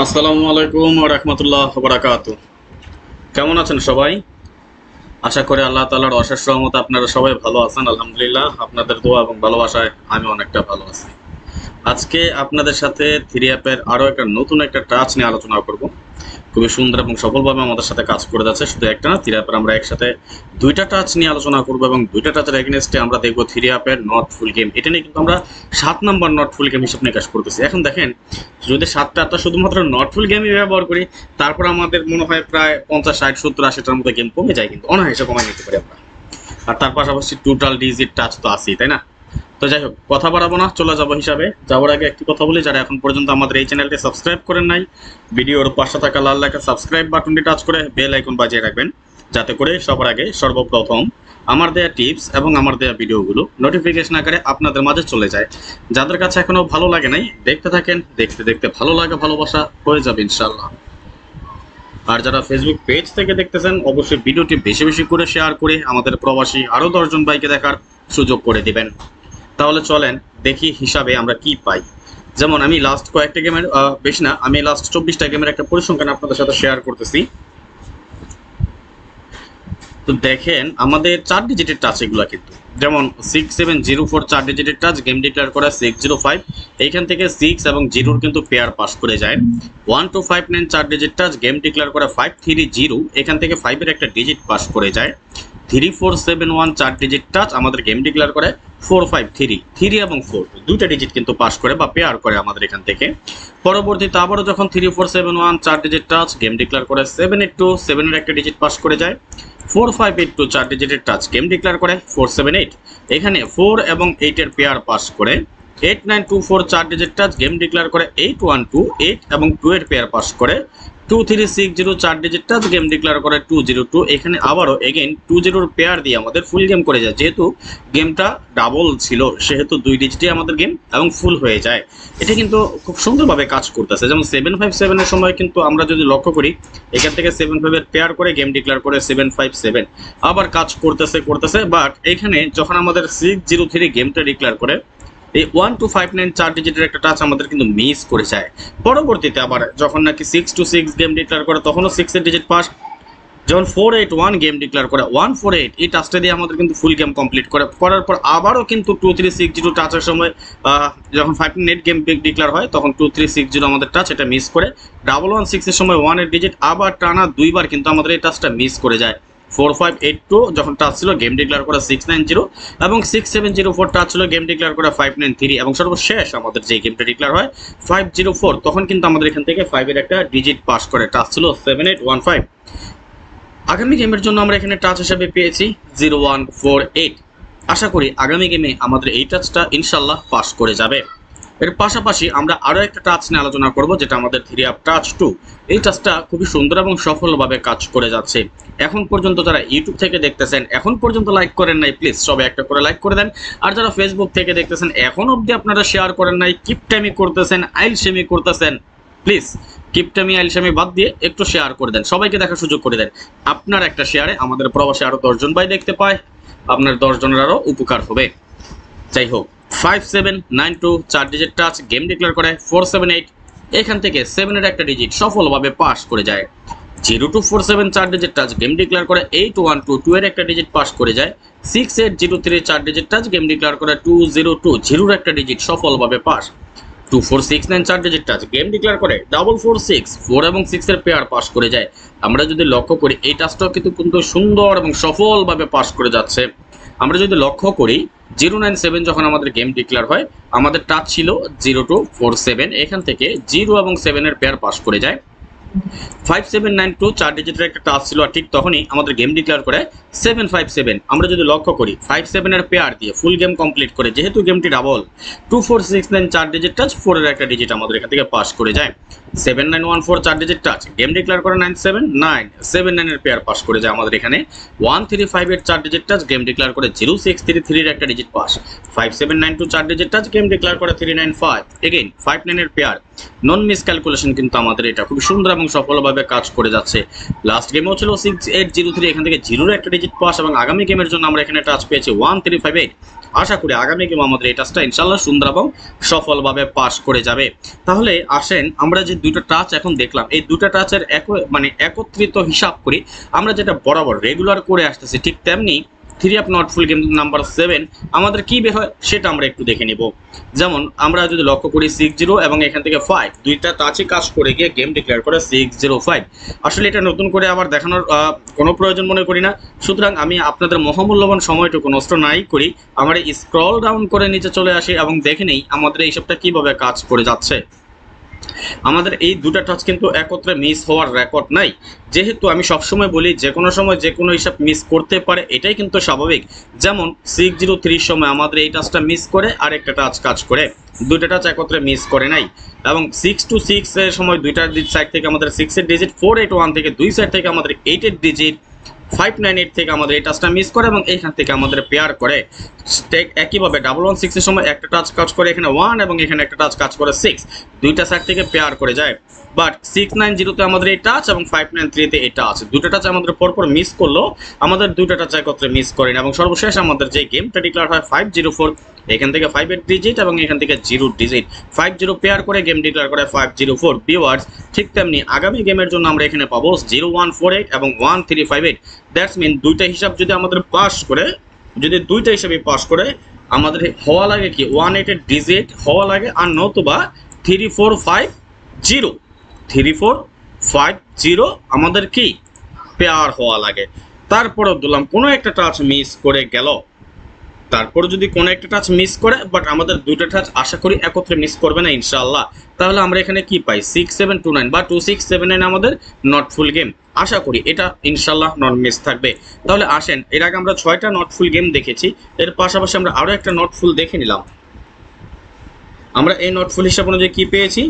আসসালামু আলাইকুম ওয়া রাহমাতুল্লাহি ওয়া বারাকাতুহু। কেমন আছেন সবাই? আশা করি আল্লাহ তাআলার অশেষ রহমতে আপনারা সবাই ভালো আছেন। আলহামদুলিল্লাহ, আপনাদের দোয়া এবং ভালোবাসায় আমি অনেকটা ভালো আছি। আজকে আপনাদের সাথে থ্রি অ্যাপের আরো একটা নতুন একটা টাচ নিয়ে আলোচনা করব। খুবই সুন্দর এবং সফলভাবে আমাদের সাথে কাজ করে যাচ্ছে। শুধু একটা না, থ্রি অ্যাপের আমরা একসাথে দুইটা টাচ নিয়ে আলোচনা করব এবং দুইটা টাচের এগেইনস্টে আমরা দেখব থ্রি অ্যাপের নট ফুল গেম। এটা নিয়ে কিন্তু আমরা 7 নাম্বার নট ফুল গেম হিসাব নিকাশ করতেছি। এখন দেখেন, যদি 7টা শুধুমাত্র নট ফুল গেমই ব্যবহার করি, তারপর আমাদের মনে হয় প্রায় 50, 60, 70, 80টার মতো গেম কমে যায়, কিন্তু অনায়াসে কমায় নিতে পারি আমরা। আর তার পাশাপাশি টোটাল ডিজিট টাচ তো আছেই, তাই না? তো যাই হোক, কথা বাড়াবো না, চলে যাবো হিসাবে। যাওয়ার আগে একটি কথা বলি, যারা এখন পর্যন্ত আমাদের এই চ্যানেলটি সাবস্ক্রাইব করেন নাই, ভিডিওর পাশে থাকা লাল লেখা সাবস্ক্রাইব বাটনটি টাচ করে বেল আইকন বাজিয়ে রাখবেন, যাতে করে সবার আগে সর্বপ্রথম আমার দেয়া টিপস এবং আমার দেয়া ভিডিওগুলো নোটিফিকেশন আকারে আপনাদের মাঝে চলে যায়। যাদের কাছে এখনো ভালো লাগে নাই, দেখতে থাকেন, দেখতে দেখতে ভালো লাগে, ভালোবাসা হয়ে যাবে ইনশাল্লাহ। আর যারা ফেসবুক পেজ থেকে দেখতেছেন, অবশ্যই ভিডিওটি বেশি বেশি করে শেয়ার করে আমাদের প্রবাসী আরও 10 জন ভাইকে দেখার সুযোগ করে দিবেন। তাহলে চলেন দেখি হিসাবে আমরা কি পাই। যেমন আমি লাস্ট কয়েকটা গেমের, বেশি না, আমি লাস্ট 24টা গেমের একটা পরিসংখ্যান আপনাদের সাথে শেয়ার করতেছি। তো দেখেন, আমাদের 4 ডিজিটের টাচ এগুলো কিন্তু, যেমন 6704 4 ডিজিটের টাচ, গেম ডিক্লেয়ার করা 605, এইখান থেকে 6 এবং 0 কিন্তু পেয়ার পাস করে যায়। 1259 4 ডিজিট টাচ, গেম ডিক্লেয়ার করা 530, এখান থেকে 5 এর একটা ডিজিট পাস করে যায়। 3471 4 ডিজিট টাচ, আমাদের গেম ডিক্লেয়ার করে 453, 3 এবং 4 দুইটা ডিজিট কিন্তু পাস করে বা পেয়ার করে আমাদের এখান থেকে। পরবর্তীতে আবারও যখন 3471 4 ডিজিট টাচ, গেম ডিক্লেয়ার করে 782, 7 এর একটা ডিজিট পাস করে যায়। 4582 4 ডিজিটের টাচ, গেম ডিক্লেয়ার করে 478, এখানে 4 এবং 8 এর পেয়ার পাস করে। 8924 4 ডিজিট টাচ, গেম ডিক্লেয়ার করে 812, 8 এবং 2 এর পেয়ার পাস করে। 2360 4 ডিজিট টাচ, গেম ডিক্লেয়ার করে 202, এখানে আবারও এগেইন 20 এর পেয়ার দিয়ে আমাদের ফুল গেম করে যায়। যেহেতু গেমটা ডাবল ছিল, সেহেতু 2 ডিজিটই আমাদের গেম এবং ফুল হয়ে যায়। এটা কিন্তু খুব সুন্দরভাবে কাজ করতেছে। যেমন 757 এর সময় কিন্তু আমরা যদি লক্ষ্য করি, এখান থেকে 75 এর পেয়ার করে গেম ডিক্লেয়ার করে 757, আবার কাজ করতেছে। বাট এখানে যখন আমাদের 603 গেমটা ডিক্লেয়ার করে, এই 1259 4 ডিজিটের একটা টাচ আমাদের কিন্তু মিস করে যায়। পরবর্তীতে আবার যখন নাকি 626 গেম ডিক্লেয়ার করে, তখনও 6 এর ডিজিট পাস। যখন 481 গেম ডিক্লেয়ার করে 148, এই টাচটা দিয়ে আমাদের কিন্তু ফুল গেম কমপ্লিট করার পর আবারও কিন্তু 2360 টাচের সময়, যখন 598 গেম ডিক্লেয়ার হয়, তখন 2360 আমাদের টাচ এটা মিস করে। 116 এর সময় 1 এর ডিজিট আবার টানা দুইবার কিন্তু আমাদের এই টাচটা মিস করে যায়। 4582 যখন টাচ ছিল, গেম ডিক্লেয়ার করা 690, এবং 6704 টাচ ছিল, গেম ডিক্লেয়ার করা 593, এবং সর্বশেষ আমাদের যে গেমটা ডিক্লেয়ার হয় 504, তখন কিন্তু আমাদের এখান থেকে 5 এর একটা ডিজিট পাস করে, টাচ ছিল 7815। আগামী গেমের জন্য আমরা এখানে টাচ হিসেবে পেয়েছি 0148। আশা করি আগামী গেমে আমাদের এই টাচটা ইনশাল্লাহ পাস করে যাবে। এর পাশাপাশি আমরা আরো একটা টাচ নিয়ে আলোচনা করব, যেটা আমাদের থ্রি অ্যাপ টাচ 2। এই টাচটা খুবই সুন্দর এবং সফলভাবে কাজ করে যাচ্ছে। এখন পর্যন্ত যারা ইউটিউব থেকে দেখতেছেন, এখন পর্যন্ত লাইক করেন নাই, প্লিজ সবাই একটা করে লাইক করে দেন। আর যারা ফেসবুক থেকে দেখতেছেন, এখন অবধি আপনারা শেয়ার করেন নাই, কিপটামি করতেছেন, আইলসেমি করতেছেন, প্লিজ কিপটামি আইলসেমি বাদ দিয়ে একটু শেয়ার করে দেন, সবাইকে দেখার সুযোগ করে দেন। আপনার একটা শেয়ারে আমাদের প্রবাসী আরো 10 জন ভাই দেখতে পায়, আপনার 10 জনের আরো উপকার হবে। যাই হোক, 5792 4 ডিজিট টাচ, গেম ডিক্লেয়ার করে 478, এখান থেকে 7 এর একটা ডিজিট সফলভাবে পাস করে যায়। 0247 4 ডিজিট টাচ, গেম ডিক্লেয়ার করে 812, 2 এর একটা ডিজিট পাস করে যায়। 6803 4 ডিজিট টাচ, গেম ডিক্লেয়ার করে 202, 0 এর একটা ডিজিট সফলভাবে pass. 2469 4 digit touch, game declare করে 446, 4 এবং 6 এর পেয়ার পাস করে যায়। আমরা যদি লক্ষ্য করি, এই টাচটাও কিন্তু সুন্দর এবং সফলভাবে পাস করে যাচ্ছে। আমরা যদি লক্ষ্য করি, 097 যখন আমাদের গেম ডিক্লেয়ার হয়, আমাদের টাচ ছিল 0247, এখান থেকে 0 এবং 7 এর পেয়ার পাস করে যায়। 5792 4 ডিজিটের একটা টাচ ছিল, আর ঠিক তখনই আমাদের গেম ডিক্লেয়ার করে 757। আমরা যদি লক্ষ্য করি, 57 এর পেয়ার দিয়ে ফুল গেম কমপ্লিট করে, যেহেতু গেমটি ডাবল, 2469 4 ডিজিট টাচ, 4 এর একটা ডিজিট আমাদের এখান থেকে পাস করে যায়। 7914 4 ডিজিট টাচ, গেম ডিক্লেয়ার করে 979, 79 এর পেয়ার পাস করে যায় আমাদের এখানে। 1358 4 ডিজিট টাচ, গেম ডিক্লেয়ার করে 0633 এর একটা digit pass. 5792 4 digit touch, game declare করে 395, এগেইন 59 এর পেয়ার। নন মিস ক্যালকুলেশন কিন্তু আমাদের এটা খুব সুন্দর এবং সফলভাবে কাজ করে যাচ্ছে। লাস্ট গেমও ছিল 6803, এখান থেকে 0 এর একটা ডিজিট পাস, এবং আগামী গেমের জন্য আমরা এখানে টাচ পেয়েছি 1358। আশা করি আগামী গেম আমাদের এই টাচটা ইনশাল্লাহ সুন্দর এবং সফলভাবে পাস করে যাবে। তাহলে আসেন আমরা যে দুটো টাচ এখন দেখলাম, এই দুটো টাচের একত্রিত হিসাব করি, আমরা যেটা বরাবর রেগুলার করে আসতেছি ঠিক তেমনি three of not full game number 7 আমাদের কি বের হয় সেটা আমরা একটু দেখে নিব। যেমন আমরা যদি লক্ষ্য করি 60 এবং এখান থেকে 5 দুইটা টাচই কাজ করে গিয়ে গেম ডিক্লেয়ার করে 605। আসলে এটা নতুন করে আবার দেখানোর কোনো প্রয়োজন মনে করি না, সুতরাং আমি আপনাদের মহামূল্যবান সময়টুকু নষ্ট নাই করি, আমরা স্ক্রল ডাউন করে নিচে চলে আসি এবং দেখে নেই আমাদের এইসবটা কিভাবে কাজ করে যাচ্ছে। আমাদের এই দুটো টাচ কিন্তু একত্রে মিস হওয়ার রেকর্ড নাই, যেহেতু আমি সবসময় বলি যে কোনো সময় যে কোনো হিসাব মিস করতে পারে, এটাই কিন্তু স্বাভাবিক। যেমন 603 সময় আমাদের এই টাচটা মিস করে আরেকটা টাচ কাজ করে, দুইটা টাচ একত্রে মিস করে নাই। এবং 626 এর সময় দুইটা সাইড থেকে আমাদের 6 এর ডিজিট, 481 থেকে দুই সাইড থেকে আমাদের 8 এর ডিজিট, 598 থেকে আমাদের এই টাচটা মিস করে এবং এইখান থেকে আমাদের পেয়ার করে। একইভাবে 116 এর সময় একটা টাচ কাজ করে এখানে 1 এবং এখানে একটা টাচ কাজ করে 6, দুইটা সাইড থেকে পেয়ার করে যায়। বাট 690 তে আমাদের এই টাচ এবং 593 তে এটা আছে, দুটো টাচ আমাদের পরপর মিস করলো, আমাদের দুটো টাচ একত্রে মিস করে না। এবং সর্বশেষ আমাদের যে গেমটা ডিক্লেয়ার হয় 504, এখান থেকে 5 এর ডিজিট এবং এখান থেকে 0 ডিজিট, 50 পেয়ার করে গেম ডিক্লেয়ার করে 504 ভিউয়ার্স। ঠিক তেমনি আগামী গেমের জন্য আমরা এখানে পাবো 0148 এবং 1358। দ্যাটস মিন দুইটা হিসাব যদি আমাদের পাস করে, যদি দুইটা হিসাবে পাস করে আমাদের হওয়া লাগে কি 18 এর ডিজিট হওয়া লাগে, আর নতুবা 3450 3450 আমাদের কি পেয়ার হওয়া লাগে। তারপরেও দিলাম কোনো একটা টাচ মিস করে গেল, তারপর যদি কোনো একটা টাচ মিস করে, বাট আমাদের দুটো টাচ আশা করি একত্রে মিস করবে না ইনশাআল্লাহ, তাহলে আমরা এখানে কি পাই 6729 বা 2679 আমাদের নট ফুল গেম। আশা করি এটা ইনশাআল্লাহ নট মিস থাকবে। তাহলে আসেন, এর আগে আমরা 6টা নট ফুল গেম দেখেছি, এর পাশাপাশি আমরা আরও একটা নট ফুল দেখে নিলাম। আমরা এই নট ফুল হিসাব অনুযায়ী কি পেয়েছি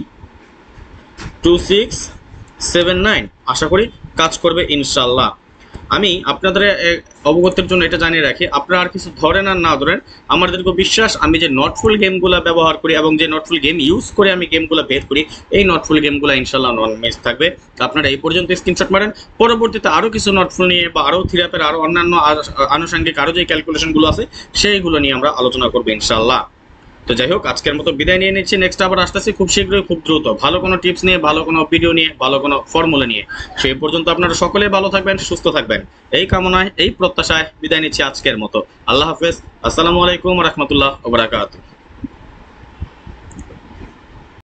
2679, আশা করি কাজ করবে ইনশাআল্লাহ। আমি আপনাদের অবগতের জন্য এটা জানিয়ে রাখি, আপনারা আর কিছু ধরেন আর না ধরেন, আমার দীর্ঘ বিশ্বাস আমি যে নটফুল গেমগুলো ব্যবহার করি এবং যে নটফুল গেম ইউজ করে আমি গেমগুলো বের করি, এই নটফুল গেমগুলো ইনশাল্লাহ নন মিস থাকবে। আপনারা এই পর্যন্ত স্ক্রিনশট মারেন, পরবর্তীতে আরও কিছু নটফুল নিয়ে বা আরও থিরাপের আরও অন্যান্য আনুষঙ্গিক আরও যে ক্যালকুলেশনগুলো আছে সেইগুলো নিয়ে আমরা আলোচনা করবো ইনশাল্লাহ। তো যাই হোক, আজকের মতো বিদায় নিয়ে নিচ্ছি, নেক্সট আবার আসতেছি খুব শীঘ্রই, খুব দ্রুত ভালো কোনো টিপস নিয়ে, ভালো কোনো ভিডিও নিয়ে, ভালো কোনো ফর্মুলা নিয়ে। সেই পর্যন্ত আপনারা সকলেই ভালো থাকবেন, সুস্থ থাকবেন, এই কামনায় এই প্রত্যাশায় বিদায় নিচ্ছি আজকের মতো। আল্লাহ হাফেজ, আসসালামু আলাইকুম রহমতুল্লাহ ওয়া বারাকাতুহু।